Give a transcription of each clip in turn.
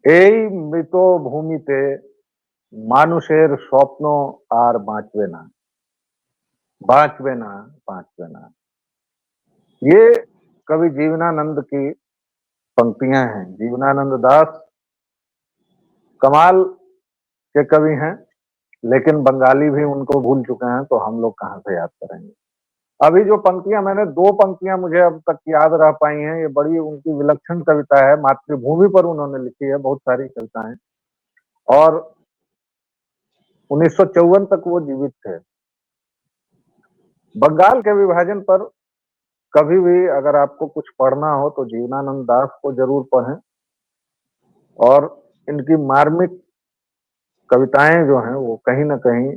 এই মৃত ভূমিতে মানুষের স্বপ্ন আর বাঁচবে না, बांचवे ना, बांचवे ना। ये कवि जीवनानंद की पंक्तियां हैं। जीवनानंद दास कमाल के कवि हैं, लेकिन बंगाली भी उनको भूल चुके हैं, तो हम लोग कहां से याद करेंगे। अभी जो पंक्तियां मैंने दो पंक्तियां मुझे अब तक याद रह पाई हैं, ये बड़ी उनकी विलक्षण कविता है। मातृभूमि पर उन्होंने लिखी है बहुत सारी कविताएं, और 1954 तक वो जीवित थे। बंगाल के विभाजन पर कभी भी अगर आपको कुछ पढ़ना हो तो जीवनानंद दास को जरूर पढ़ें, और इनकी मार्मिक कविताएं जो हैं वो कहीं ना कहीं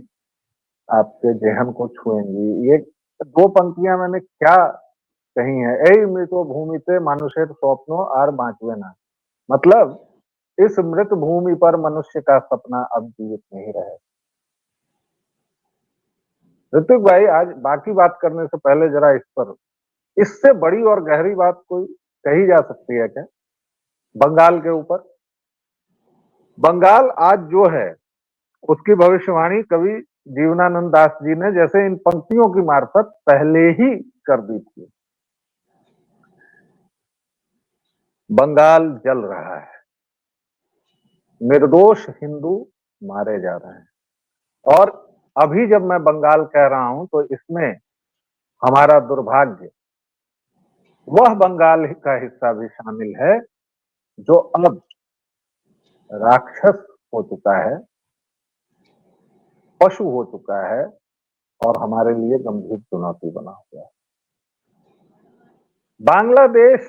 आपके जेहन को छुएंगी। ये दो पंक्तियां मैंने क्या कही है, ए मृतो भूमि से मानुषेर स्वप्नो आर बांचवे ना, मतलब इस मृत भूमि पर मनुष्य का सपना अब जीवित नहीं रहे। ऋतिक भाई, आज बाकी बात करने से पहले जरा इस पर, इससे बड़ी और गहरी बात कोई कही जा सकती है क्या बंगाल के ऊपर? बंगाल आज जो है उसकी भविष्यवाणी कवि जीवनानंद दास जी ने जैसे इन पंक्तियों की मार्फत पहले ही कर दी थी। बंगाल जल रहा है, निर्दोष हिंदू मारे जा रहे हैं, और अभी जब मैं बंगाल कह रहा हूं तो इसमें हमारा दुर्भाग्य वह बंगाल का हिस्सा भी शामिल है जो अब राक्षस हो चुका है, पशु हो चुका है, और हमारे लिए गंभीर चुनौती बना हुआ है। बांग्लादेश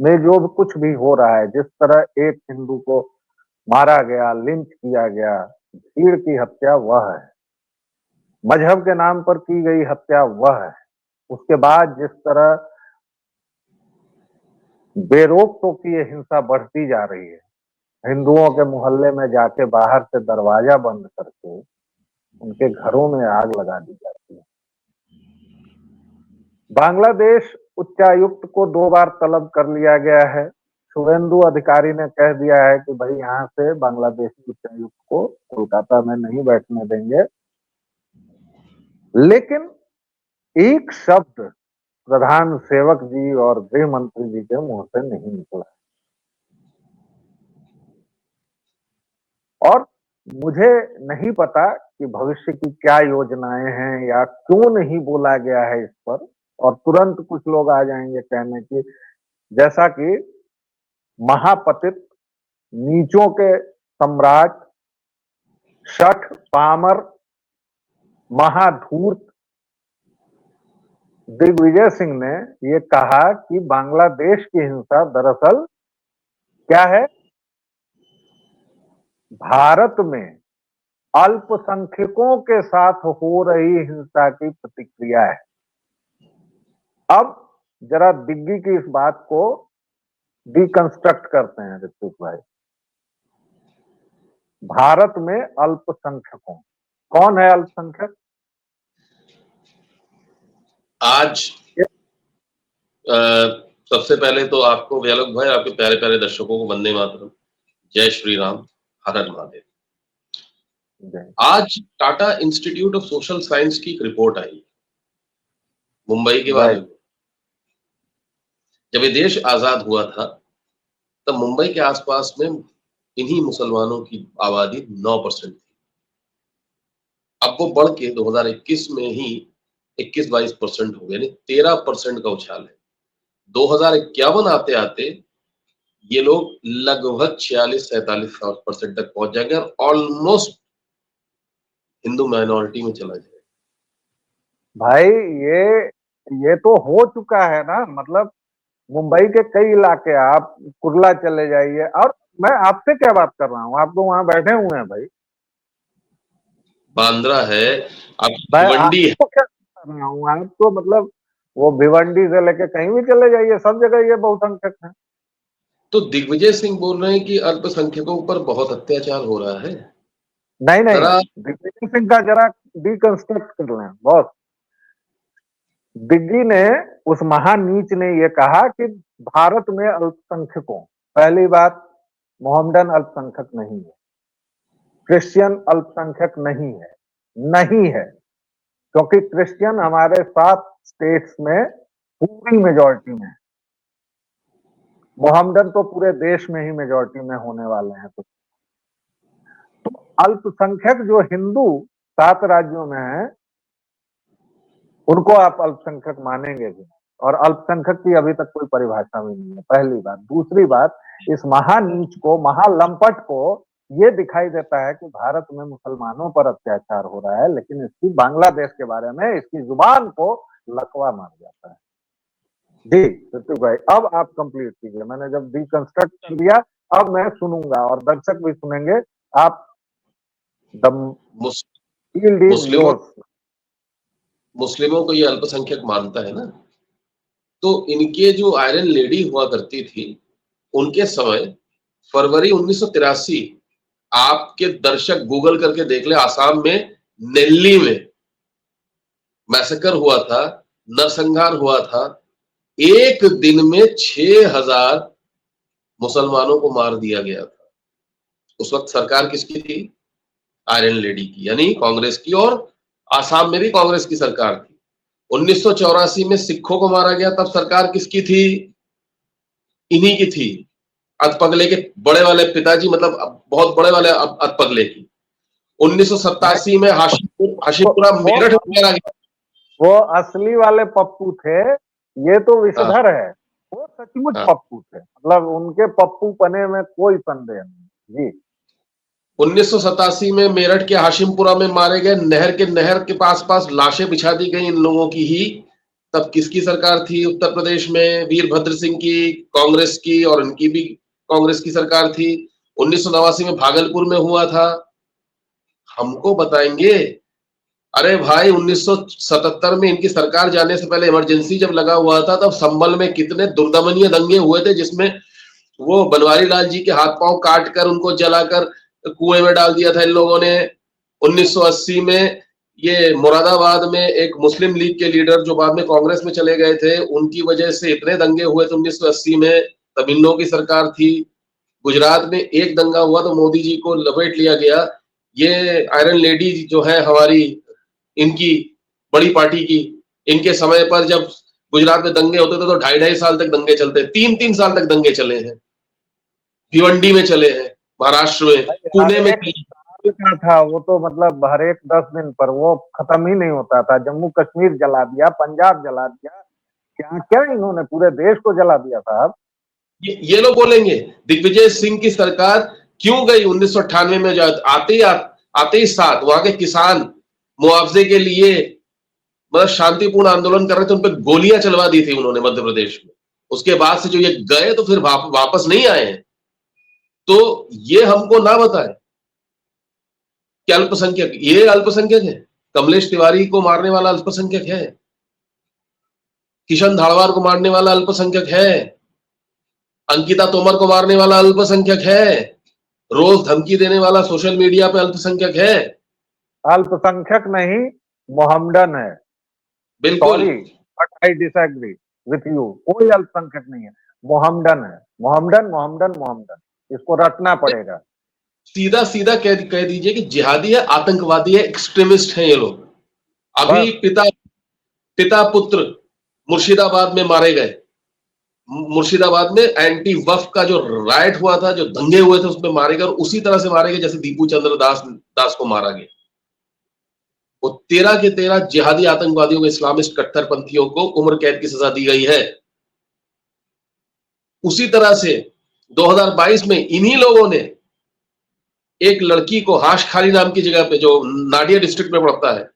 में जो कुछ भी हो रहा है, जिस तरह एक हिंदू को मारा गया, लिंच किया गया, भीड़ की हत्या वह है, मजहब के नाम पर की गई हत्या वह है, उसके बाद जिस तरह बेरोक टोक की ये हिंसा बढ़ती जा रही है, हिंदुओं के मोहल्ले में जाके बाहर से दरवाजा बंद करके उनके घरों में आग लगा दी जाती है। बांग्लादेश उच्चायुक्त को 2 बार तलब कर लिया गया है। शुभेंदु अधिकारी ने कह दिया है कि भाई यहां से बांग्लादेशी उच्चायुक्त को कोलकाता में नहीं बैठने देंगे, लेकिन एक शब्द प्रधान सेवक जी और गृह मंत्री जी के मुंह से नहीं निकला। और मुझे नहीं पता कि भविष्य की क्या योजनाएं हैं या क्यों नहीं बोला गया है इस पर, और तुरंत कुछ लोग आ जाएंगे कहने की, जैसा कि महापतित, नीचों के सम्राट, शठ, पामर, महाधूर्त दिग्विजय सिंह ने ये कहा कि बांग्लादेश की हिंसा दरअसल क्या है, भारत में अल्पसंख्यकों के साथ हो रही हिंसा की प्रतिक्रिया है। अब जरा दिग्गी की इस बात को डिकंस्ट्रक्ट करते हैं ऋतिक भाई। भारत में अल्पसंख्यकों, कौन है अल्पसंख्यक? आज सबसे पहले तो आपको व्यालोक भाई, आपके प्यारे प्यारे दर्शकों को वंदे मातरम, जय श्री राम, हर हर महादेव। आज Tata institute of social science की एक रिपोर्ट आई मुंबई के बारे में। जब ये देश आजाद हुआ था तब मुंबई के आसपास में इन्हीं मुसलमानों की आबादी 9% थी। अब वो बढ़ के 2021 में ही 21-22% हो गए, 13% का उछाल है। 2051 आते आते ये लोग लगभग 46-47% तक पहुंच जाएंगे और ऑलमोस्ट हिंदू माइनॉरिटी में चला जाएगा। भाई ये तो हो चुका है ना, मतलब मुंबई के कई इलाके, आप कुर्ला चले जाइए, और मैं आपसे क्या बात कर रहा हूँ, आप तो वहां बैठे हुए हैं भाई, बांद्रा है, आप भिवंडी है, तो क्या कर रहा हूँ, आप तो मतलब वो भिवंडी से लेके कहीं भी चले जाइए, सब जगह ये बहुसंख्यक है। तो दिग्विजय सिंह बोल रहे हैं कि अल्पसंख्यकों पर बहुत अत्याचार हो रहा है। नहीं दिग्विजय सिंह का जरा डिकंस्ट्रक्ट कर लें बॉस। दिग्गी ने, उस महानीच ने ये कहा कि भारत में अल्पसंख्यकों, पहली बात, मोहम्मदन अल्पसंख्यक नहीं है, क्रिश्चियन अल्पसंख्यक नहीं है, क्योंकि क्रिश्चियन हमारे 7 स्टेट्स में पूरी मेजॉरिटी में है। मोहम्मदन तो पूरे देश में ही मेजॉरिटी में होने वाले हैं। तो अल्पसंख्यक जो हिंदू 7 राज्यों में है, उनको आप अल्पसंख्यक मानेंगे भी, और अल्पसंख्यक की अभी तक कोई परिभाषा भी नहीं है, पहली बात। दूसरी बात, इस महानीच को, महालंपट को ये दिखाई देता है कि भारत में मुसलमानों पर अत्याचार हो रहा है, लेकिन इसकी बांग्लादेश के बारे में इसकी जुबान को लकवा मार जाता है। जी ऋतु भाई, अब आप कंप्लीट कीजिए। मैंने जब डिकंस्ट्रक्ट किया, अब मैं सुनूंगा और दर्शक भी सुनेंगे। आप मुस्लिमों को ये अल्पसंख्यक मानता है ना, तो इनके जो आयरन लेडी हुआ करती थी, उनके समय फरवरी 1983, आपके दर्शक गूगल करके देख ले, आसाम में नेल्ली में मैसेकर हुआ था, नरसंहार हुआ था। एक दिन में 6000 मुसलमानों को मार दिया गया था। उस वक्त सरकार किसकी थी? आयरन लेडी की, यानी कांग्रेस की, और आसाम में भी कांग्रेस की सरकार थी। 1984 में सिखों को मारा गया, तब सरकार किसकी थी? इन्हीं की थी, अतपगले के बड़े वाले पिताजी, मतलब बहुत बड़े वाले अतपगले की। 1987 में हाशिमपुरा मेरठ मारा गया। वो असली वाले पप्पू थे, ये तो विषधर है। वो सचमुच पप्पू थे, मतलब उनके पप्पू पने में कोई संदेह नहीं। जी, 1987 में मेरठ के हाशिमपुरा में मारे गए, नहर के पास लाशें बिछा दी गई इन लोगों की ही। तब किसकी सरकार थी उत्तर प्रदेश में? वीरभद्र सिंह की, कांग्रेस की, और इनकी भी कांग्रेस की सरकार थी। 1989 में भागलपुर में हुआ था। हमको बताएंगे? अरे भाई, 1977 में इनकी सरकार जाने से पहले इमरजेंसी जब लगा हुआ था, तब संभल में कितने दुर्दमनीय दंगे हुए थे, जिसमें वो बनवारी लाल जी के हाथ पांव काट कर उनको जलाकर कुएं में डाल दिया था इन लोगों ने। 1980 में ये मुरादाबाद में एक मुस्लिम लीग के लीडर जो बाद में कांग्रेस में चले गए थे, उनकी वजह से इतने दंगे हुए थे 1980 में, तब इन लोगों की सरकार थी। गुजरात में एक दंगा हुआ तो मोदी जी को लपेट लिया गया। ये आयरन लेडी जो है हमारी, इनकी बड़ी पार्टी की, इनके समय पर जब गुजरात में दंगे होते थे तो 2.5 साल तक दंगे चलते, 3 साल तक दंगे चले हैं। भिवंडी में चले हैं, महाराष्ट्र में, पुणे में का था वो, तो मतलब हर एक 10 दिन पर वो खत्म ही नहीं होता था। जम्मू कश्मीर जला दिया, पंजाब जला दिया, क्या क्या इन्होंने पूरे देश को जला दिया साहब। ये लोग बोलेंगे दिग्विजय सिंह की सरकार क्यों गई 1998 में? आते ही साथ वहां के किसान मुआवजे के लिए मतलब शांतिपूर्ण आंदोलन कर रहे थे, उन पर गोलियां चलवा दी थी उन्होंने मध्य प्रदेश में। उसके बाद से जो ये गए तो फिर वापस नहीं आए हैं। तो ये हमको ना बताए कि अल्पसंख्यक, ये अल्पसंख्यक है? कमलेश तिवारी को मारने वाला अल्पसंख्यक है? किशन धाड़वार को मारने वाला अल्पसंख्यक है? अंकिता तोमर को मारने वाला अल्पसंख्यक है? रोज धमकी देने वाला सोशल मीडिया पे अल्पसंख्यक है? अल्पसंख्यक नहीं, मोहम्मदन है। बिल्कुल, but I disagree with you. कोई अल्पसंख्यक नहीं है, मोहम्मदन है। मोहम्मदन, इसको रटना पड़ेगा। सीधा कह दीजिए कि जिहादी है, आतंकवादी है, एक्सट्रीमिस्ट है ये लोग। अभी पिता पुत्र मुर्शिदाबाद में मारे गए। मुर्शिदाबाद में एंटी वफ का जो राइट हुआ था, जो दंगे हुए थे, उसमें मारे गए, और उसी तरह से मारे गए जैसे दीपू चंद्र दास को मारा गया। वो 13 के 13 जिहादी आतंकवादियों को, इस्लामिस्ट कट्टरपंथियों को उम्र कैद की सजा दी गई है। उसी तरह से 2022 में इन्हीं लोगों ने एक लड़की को, हाशखाली नाम की जगह पे जो नाडिया डिस्ट्रिक्ट में पड़ता है,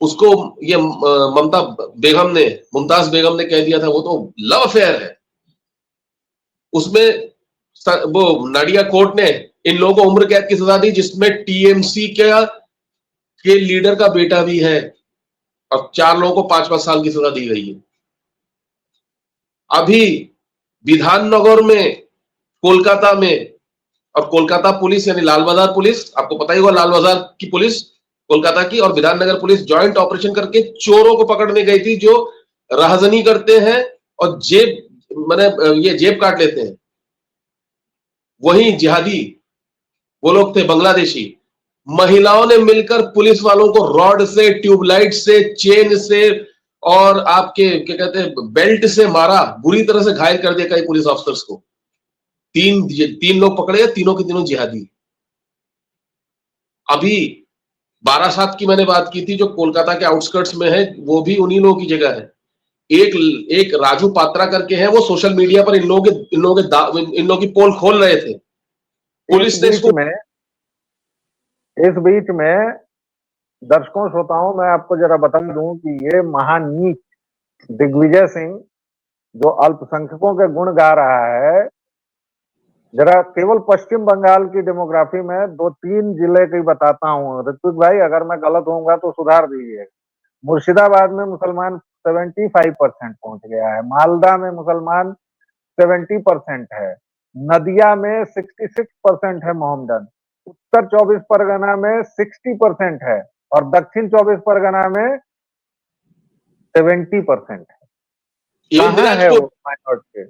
उसको ये मुमताज बेगम ने कह दिया था वो तो लव अफेयर है। उसमें वो नाडिया कोर्ट ने इन लोगों को उम्र कैद की सजा दी, जिसमें टीएमसी के लीडर का बेटा भी है, और 4 लोगों को 5-5 साल की सजा दी गई है। अभी विधाननगर में, कोलकाता में, और कोलकाता पुलिस यानी लाल बाजार पुलिस, आपको पता ही होगा, लाल बाजार की पुलिस कोलकाता की और विधाननगर पुलिस ज्वाइंट ऑपरेशन करके चोरों को पकड़ने गई थी, जो राहजनी करते हैं और जेब काट लेते हैं। वही जिहादी वो लोग थे बांग्लादेशी, महिलाओं ने मिलकर पुलिस वालों को रॉड से, ट्यूबलाइट से, चेन से और आपके क्या कहते हैं बेल्ट से मारा, बुरी तरह से घायल कर दिया कई पुलिस ऑफिसर्स को। तीन लोग पकड़े, तीनों के तीनों जिहादी। अभी बारासात की मैंने बात की थी, जो कोलकाता के आउटस्कर्ट्स में है, वो भी उन्हीं लोगों की जगह है। एक राजू पात्रा करके है, वो सोशल मीडिया पर इन लोगों की पोल खोल रहे थे। पुलिस ने इसको इस बीच में दर्शकों श्रोताओं मैं आपको जरा बता दूं कि ये महानीच दिग्विजय सिंह जो अल्पसंख्यकों के गुण गा रहा है, जरा केवल पश्चिम बंगाल की डेमोग्राफी में 2-3 जिले की बताता हूँ ऋत्विक भाई, अगर मैं गलत होऊंगा तो सुधार दीजिए। मुर्शिदाबाद में मुसलमान 75% पहुंच गया है, मालदा में मुसलमान 70% है, नदिया में 66% है मोहम्मदन, उत्तर 24 परगना में 60% है और दक्षिण 24 परगना में 70% है। कहाँ है वो माइनॉरिटी?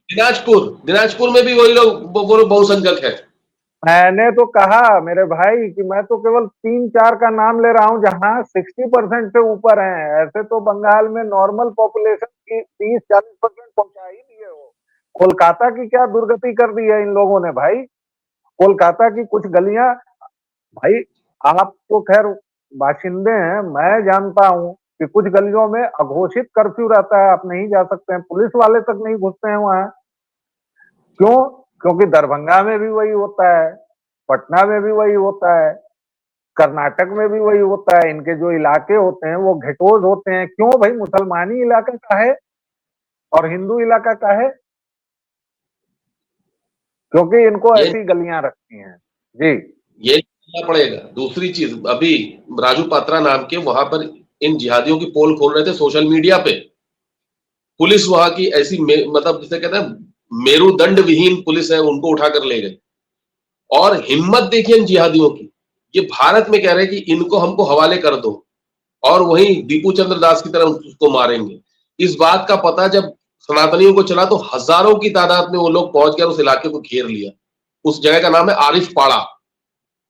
दिनाजपुर में भी वही लोग बहुसंख्यक है। मैंने तो कहा मेरे भाई कि मैं तो केवल 3-4 का नाम ले रहा हूं जहां 60% से ऊपर है। ऐसे तो बंगाल में नॉर्मल पॉपुलेशन की 30-40% पहुंचा ही दिए हो। कोलकाता की क्या दुर्गति कर दी है इन लोगों ने भाई। कोलकाता की कुछ गलियां, भाई आप तो खैर बाशिंदे हैं, मैं जानता हूं कि कुछ गलियों में अघोषित कर्फ्यू रहता है, आप नहीं जा सकते हैं, पुलिस वाले तक नहीं घुसते हैं वहां। क्यों? क्योंकि दरभंगा में भी वही होता है, पटना में भी वही होता है, कर्नाटक में भी वही होता है। इनके जो इलाके होते हैं वो घेटोज होते हैं। क्यों भाई? मुसलमानी इलाका का है और हिंदू इलाका का है, क्योंकि इनको ऐसी गलियां रखती हैं जी। ये करना पड़ेगा। दूसरी चीज, अभी राजू पात्रा नाम के वहां पर इन जिहादियों की पोल खोल रहे थे सोशल मीडिया पे। पुलिस वहां की ऐसी मतलब जिसे कहते हैं मेरुदंड विहीन पुलिस है, उनको उठाकर ले गए। और हिम्मत देखिए इन जिहादियों की, ये भारत में कह रहे हैं कि इनको हमको हवाले कर दो और वहीं दीपू चंद्र दास की तरह उसको मारेंगे। इस बात का पता जब सनातनियों को चला तो हजारों की तादाद में वो लोग पहुंच कर उस इलाके को घेर लिया। उस जगह का नाम है आरिफ पाड़ा।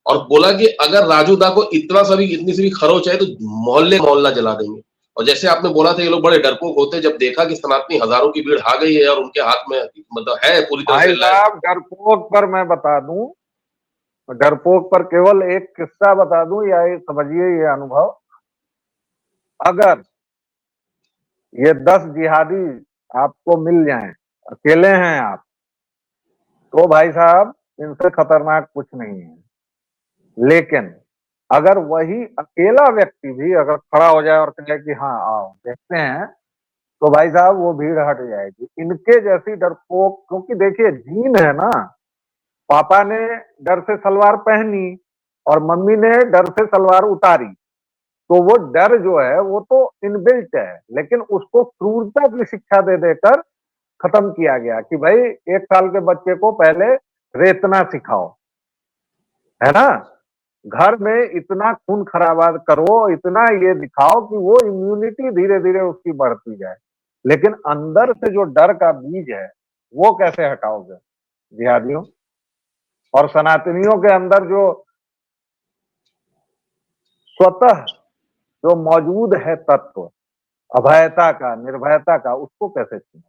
और बोला कि अगर राजू दा को इतनी सी भी खरोच है तो मोहल्ले मोहल्ला जला देंगे। और जैसे आपने बोला था ये लोग बड़े डरपोक होते, जब देखा कि सनातनी हजारों की भीड़ आ गई है और उनके हाथ में मतलब है पूरी तरह से साहब डरपोक पर मैं बता दूं, डरपोक पर केवल एक किस्सा बता दूं या ये समझिए ये अनुभव। अगर ये 10 जिहादी आपको मिल जाएं, अकेले हैं आप, तो भाई साहब इनसे खतरनाक कुछ नहीं है। लेकिन अगर वही अकेला व्यक्ति भी अगर खड़ा हो जाए और कहे कि हाँ आओ देखते हैं, तो भाई साहब वो भीड़ हट जाएगी। इनके जैसी डरपोक, क्योंकि देखिए जीन है ना, पापा ने डर से सलवार पहनी और मम्मी ने डर से सलवार उतारी, तो वो डर जो है वो तो इनबिल्ट है, लेकिन उसको क्रूरता की शिक्षा दे देकर खत्म किया गया कि भाई 1 साल के बच्चे को पहले रेतना सिखाओ, है ना, घर में इतना खून खराबा करो, इतना ये दिखाओ कि वो इम्यूनिटी धीरे धीरे उसकी बढ़ती जाए। लेकिन अंदर से जो डर का बीज है वो कैसे हटाओगे जिहादियों? और सनातनियों के अंदर जो स्वतः जो मौजूद है तत्व अभयता का, निर्भयता का, उसको कैसे छीनो?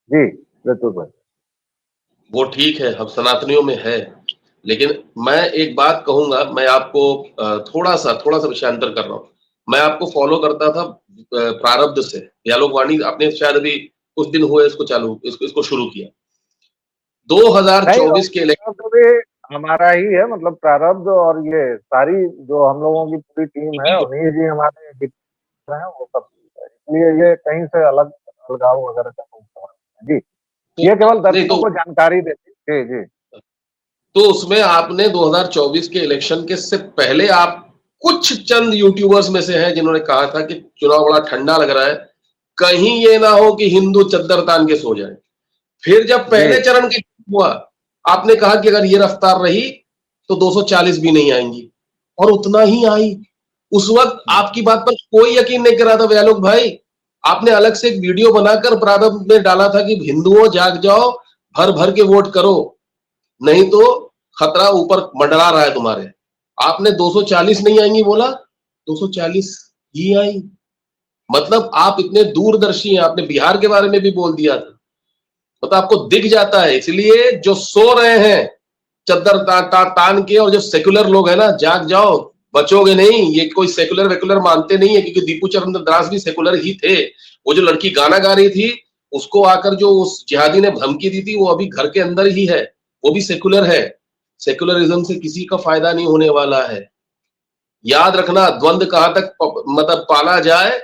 जी ऋतु भाई। वो ठीक है, हम सनातनियों में है, लेकिन मैं एक बात कहूंगा, मैं आपको थोड़ा सा विषयांतर कर रहा हूं। मैं आपको फॉलो करता था प्रारब्ध से, दियालोक वाणी आपने शायद अभी कुछ दिन हुए इसको शुरू किया। 2024 के इलेक्शन हमारा ही है, मतलब प्रारब्ध और ये सारी जो हम लोगों की पूरी टीम है, उन्हीं जी हमारे है वो सब, इसलिए ये कहीं से अलगाव वगैरह का सवाल जी। ये केवल दर्शकों को जानकारी देती। जी जी। तो उसमें आपने 2024 के इलेक्शन के से पहले आप कुछ चंद यूट्यूबर्स में से हैं जिन्होंने कहा था कि चुनाव बड़ा ठंडा लग रहा है, कहीं ये ना हो कि हिंदू चद्दर तान के सो जाए। फिर जब पहले चरण के हुआ, आपने कहा कि अगर ये रफ्तार रही तो 240 भी नहीं आएंगी, और उतना ही आई। उस वक्त आपकी बात पर कोई यकीन नहीं कर रहा था व्यालोक भाई। आपने अलग से एक वीडियो बनाकर प्रारंभ में डाला था कि हिंदुओं जाग जाओ, भर भर के वोट करो। नहीं तो खतरा ऊपर मंडरा रहा है तुम्हारे। आपने 240 नहीं आएंगी बोला, 240 ही आई। मतलब आप इतने दूरदर्शी हैं, आपने बिहार के बारे में भी बोल दिया था। मतलब आपको दिख जाता है, इसलिए जो सो रहे हैं चद्दर तान के, और जो सेकुलर लोग हैं ना, जाग जाओ, बचोगे नहीं। ये कोई सेकुलर वेकुलर मानते नहीं है, क्योंकि दीपू चंद्र दास भी सेकुलर ही थे। वो जो लड़की गाना गा रही थी, उसको आकर जो उस जिहादी ने धमकी दी थी, वो अभी घर के अंदर ही है, वो भी सेकुलर है। सेकुलरिज्म से किसी का फायदा नहीं होने वाला है। याद रखना, द्वंद कहां तक मतलब पाला जाए,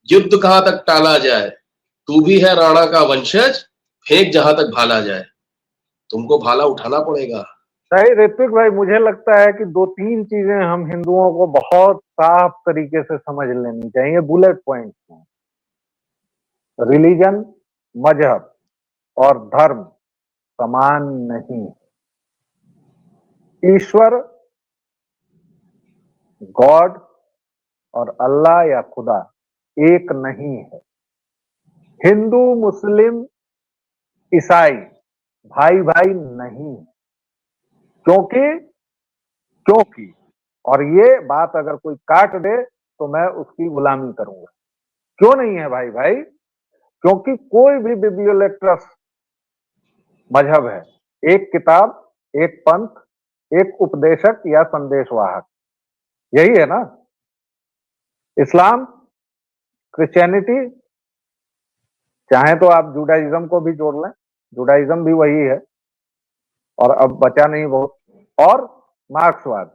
युद्ध कहां तक टाला जाए, तू भी है राणा का वंशज, फेंक जहां तक भाला जाए। तुमको भाला उठाना पड़ेगा। सही ऋत्विक भाई, मुझे लगता है कि दो तीन चीजें हम हिंदुओं को बहुत साफ तरीके से समझ लेनी चाहिए, बुलेट पॉइंट में। रिलीजन, मजहब और धर्म समान नहीं। ईश्वर, गॉड और अल्लाह या खुदा एक नहीं है। हिंदू, मुस्लिम, ईसाई भाई भाई नहीं। क्योंकि क्योंकि और ये बात अगर कोई काट दे तो मैं उसकी गुलामी करूंगा। क्यों नहीं है भाई भाई? क्योंकि कोई भी बिब्लियोलेट्रस मजहब है, एक किताब, एक पंथ, एक उपदेशक या संदेशवाहक, यही है ना। इस्लाम, क्रिश्चियनिटी, चाहे तो आप जुडाइज्म को भी जोड़ लें, जुडाइज्म भी वही है, और अब बचा नहीं बहुत, और मार्क्सवाद।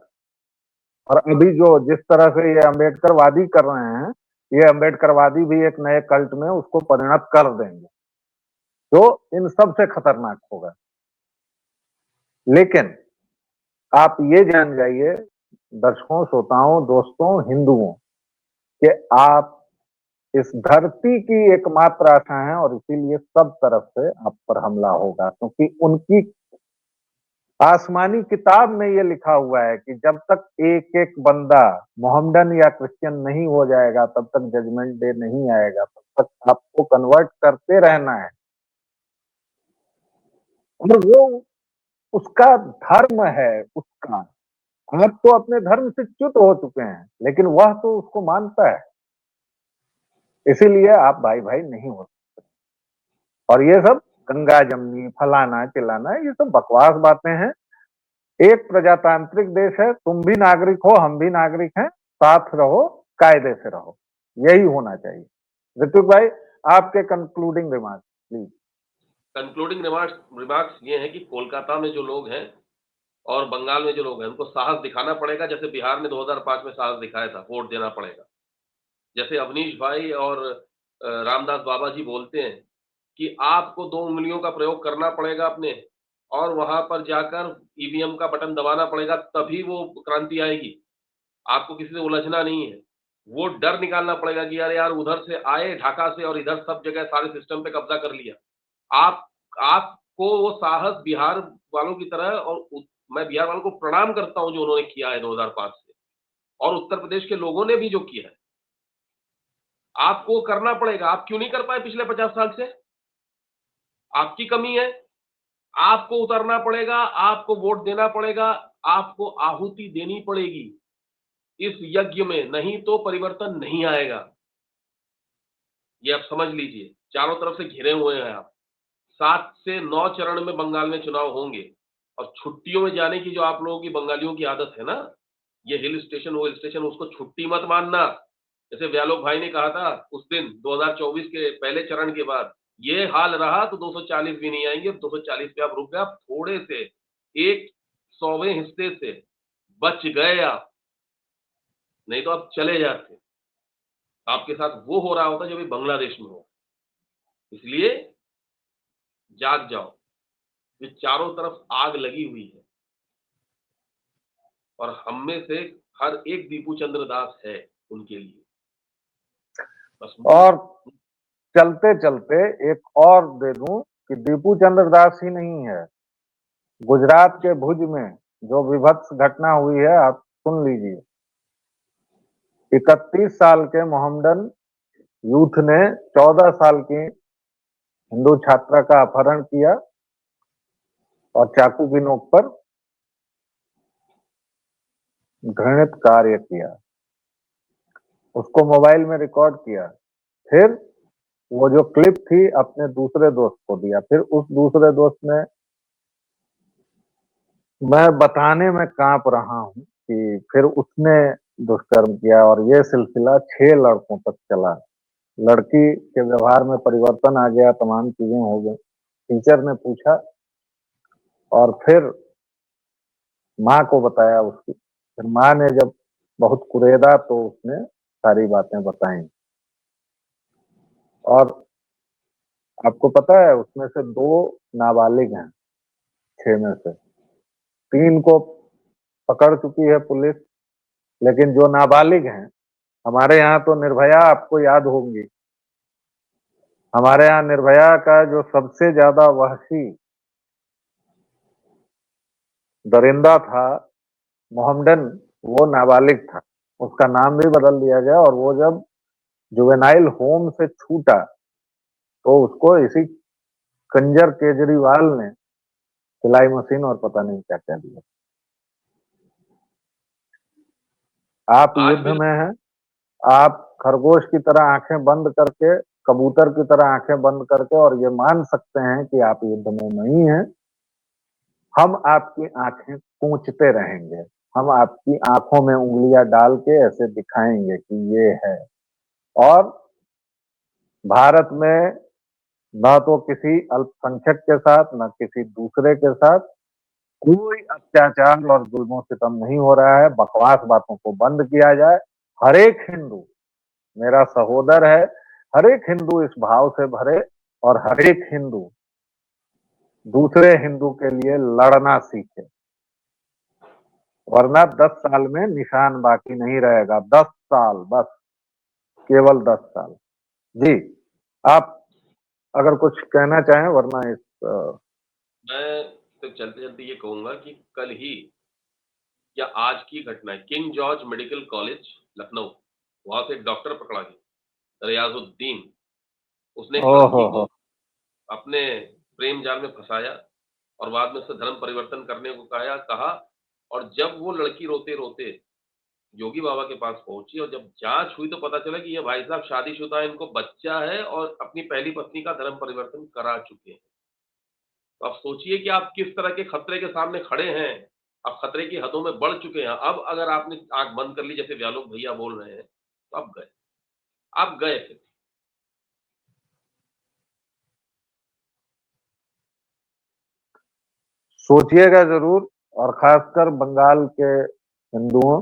और अभी जो जिस तरह से ये अम्बेडकरवादी कर रहे हैं, ये अम्बेडकरवादी भी एक नए कल्ट में उसको परिणत कर देंगे, जो इन सब से खतरनाक होगा। लेकिन आप ये जान जाइए दर्शकों, श्रोताओं, दोस्तों, हिंदुओं, कि आप इस धरती की एकमात्र आशा हैं, और इसीलिए सब तरफ से आप पर हमला होगा। क्योंकि उनकी आसमानी किताब में ये लिखा हुआ है कि जब तक एक एक बंदा मोहम्मदन या क्रिश्चियन नहीं हो जाएगा, तब तक जजमेंट डे नहीं आएगा। तब तक आपको कन्वर्ट करते रहना है, और वो उसका धर्म है उसका। आप तो अपने धर्म से च्युत हो चुके हैं, लेकिन वह तो उसको मानता है। इसीलिए आप भाई भाई नहीं हो सकते। और ये सब गंगा जमनी, फलाना चिलाना, ये सब बकवास बातें हैं। एक प्रजातांत्रिक देश है, तुम भी नागरिक हो, हम भी नागरिक हैं, साथ रहो, कायदे से रहो, यही होना चाहिए। ऋतुक भाई, आपके concluding remarks please. Concluding remarks ये है कि कोलकाता में जो लोग हैं और बंगाल में जो लोग हैं, उनको साहस दिखाना पड़ेगा, जैसे बिहार ने 2005 में साहस दिखाया था। वोट देना पड़ेगा। जैसे अवनीश भाई और रामदास बाबा जी बोलते हैं कि आपको 2 उंगलियों का प्रयोग करना पड़ेगा अपने, और वहां पर जाकर ईवीएम का बटन दबाना पड़ेगा, तभी वो क्रांति आएगी। आपको किसी से उलझना नहीं है। वो डर निकालना पड़ेगा कि यार यार उधर से आए ढाका से, और इधर सब जगह सारे सिस्टम पे कब्जा कर लिया। आप आपको वो साहस बिहार वालों की तरह, और मैं बिहार वालों को प्रणाम करता हूं जो उन्होंने किया है 2005 से, और उत्तर प्रदेश के लोगों ने भी जो किया है, आपको करना पड़ेगा। आप क्यों नहीं कर पाए पिछले 50 साल से? आपकी कमी है। आपको उतरना पड़ेगा, आपको वोट देना पड़ेगा, आपको आहुति देनी पड़ेगी इस यज्ञ में, नहीं तो परिवर्तन नहीं आएगा। ये आप समझ लीजिए। चारों तरफ से घिरे हुए हैं आप। 7 से 9 चरण में बंगाल में चुनाव होंगे, और छुट्टियों में जाने की जो आप लोगों की बंगालियों की आदत है ना, ये हिल स्टेशन वो हिल स्टेशन, उसको छुट्टी मत मानना। जैसे व्यालोक भाई ने कहा था उस दिन 2024 के पहले चरण के बाद, ये हाल रहा तो 240 भी नहीं आएंगे। 240 पे आप रुक गए, आप थोड़े से 1/100वें हिस्से से बच गए आप, नहीं तो आप चले जाते। आपके साथ वो हो रहा होता जो भी बांग्लादेश में हो। इसलिए जाग जाओ। ये चारों तरफ आग लगी हुई है, और हम में से हर एक दीपू चंद्र दास है उनके लिए। बस और चलते चलते एक और दे दूं कि दीपू चंद्र दास ही नहीं है, गुजरात के भुज में जो विभत्स घटना हुई है, आप सुन लीजिए। 31 साल के मोहम्मदन यूथ ने 14 साल की हिंदू छात्रा का अपहरण किया, और चाकू की नोक पर घृणित कार्य किया, उसको मोबाइल में रिकॉर्ड किया, फिर वो जो क्लिप थी अपने दूसरे दोस्त को दिया, फिर उस दूसरे दोस्त ने, मैं बताने में कांप रहा हूं कि फिर उसने दुष्कर्म किया और ये सिलसिला 6 लड़कों तक चला। लड़की के व्यवहार में परिवर्तन आ गया, तमाम चीजें हो गई। टीचर ने पूछा और फिर माँ को बताया उसकी, फिर माँ ने जब बहुत कुरेदा तो उसने सारी बातें बताई। और आपको पता है उसमें से 2 नाबालिग हैं, 6 में से 3 को पकड़ चुकी है पुलिस, लेकिन जो नाबालिग हैं, हमारे यहाँ तो निर्भया आपको याद होंगी, हमारे यहाँ निर्भया का जो सबसे ज्यादा वहशी दरिंदा था मोहम्मदन, वो नाबालिग था, उसका नाम भी बदल दिया गया। और वो जब जुवेनाइल होम से छूटा तो उसको इसी कंजर केजरीवाल ने सिलाई मशीन और पता नहीं क्या क्या दिया। आप आज युद्ध भी में हैं, आप खरगोश की तरह आंखें बंद करके, कबूतर की तरह आंखें बंद करके और ये मान सकते हैं कि आप युद्ध में नहीं हैं। हम आपकी आंखें पूंछते रहेंगे, हम आपकी आंखों में उंगलियां डाल के ऐसे दिखाएंगे कि ये है। और भारत में न तो किसी अल्पसंख्यक के साथ न किसी दूसरे के साथ कोई अत्याचार और जुल्मों सितम नहीं हो रहा है। बकवास बातों को बंद किया जाए। हर एक हिंदू मेरा सहोदर है, हर एक हिंदू इस भाव से भरे और हर एक हिंदू दूसरे हिंदू के लिए लड़ना सीखे, वरना 10 साल में निशान बाकी नहीं रहेगा। 10 साल, बस केवल 10 साल। जी, आप अगर कुछ कहना चाहें, वरना इस मैं तो चलते चलते ये कहूंगा कि कल ही या आज की घटना है, king George medical college Lucknow, वहां से एक डॉक्टर पकड़ा गया, रियाजुद्दीन। उसने एक ओहो लड़की को हो, अपने प्रेम जाल में फंसाया और बाद में उससे धर्म परिवर्तन करने को कहा। और जब वो लड़की रोते रोते योगी बाबा के पास पहुंची और जब जांच हुई तो पता चला कि ये भाई साहब शादीशुदा है, इनको बच्चा है और अपनी पहली पत्नी का धर्म परिवर्तन करा चुके हैं। तो आप सोचिए कि आप किस तरह के खतरे के सामने खड़े हैं। आप खतरे की हदों में बढ़ चुके हैं। अब अगर आपने आंख बंद कर ली, जैसे व्यालोक भैया बोल रहे हैं, तो आप गए फिर। सोचिएगा जरूर। और खासकर बंगाल के हिंदुओं,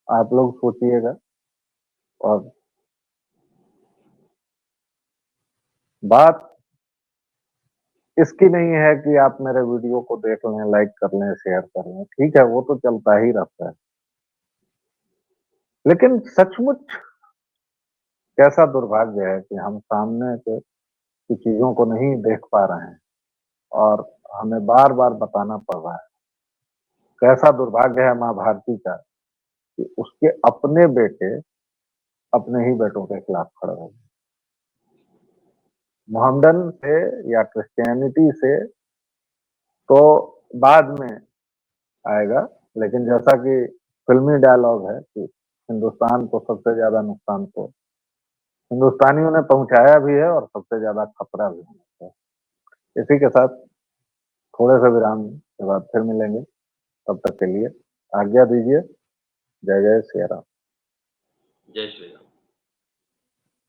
आप लोग सोचिएगा। और बात इसकी नहीं है कि आप मेरे वीडियो को देख लें, लाइक कर लें, शेयर कर लें, ठीक है, वो तो चलता ही रहता है। लेकिन सचमुच कैसा दुर्भाग्य है कि हम सामने के की चीजों को नहीं देख पा रहे हैं और हमें बार बार बताना पड़ रहा है। कैसा दुर्भाग्य है माँ भारती का कि उसके अपने बेटे अपने ही बेटों के खिलाफ खड़े हो गए। मोहम्मदन से या क्रिश्चियनिटी से तो बाद में आएगा, लेकिन जैसा कि फिल्मी डायलॉग है कि हिंदुस्तान को सबसे ज्यादा नुकसान तो हिंदुस्तानियों ने पहुंचाया भी है और सबसे ज्यादा खतरा भी है। इसी के साथ थोड़े से विराम के बाद फिर मिलेंगे। तब तक के लिए आज्ञा दीजिए। जय जय श्री राम। जय श्री राम।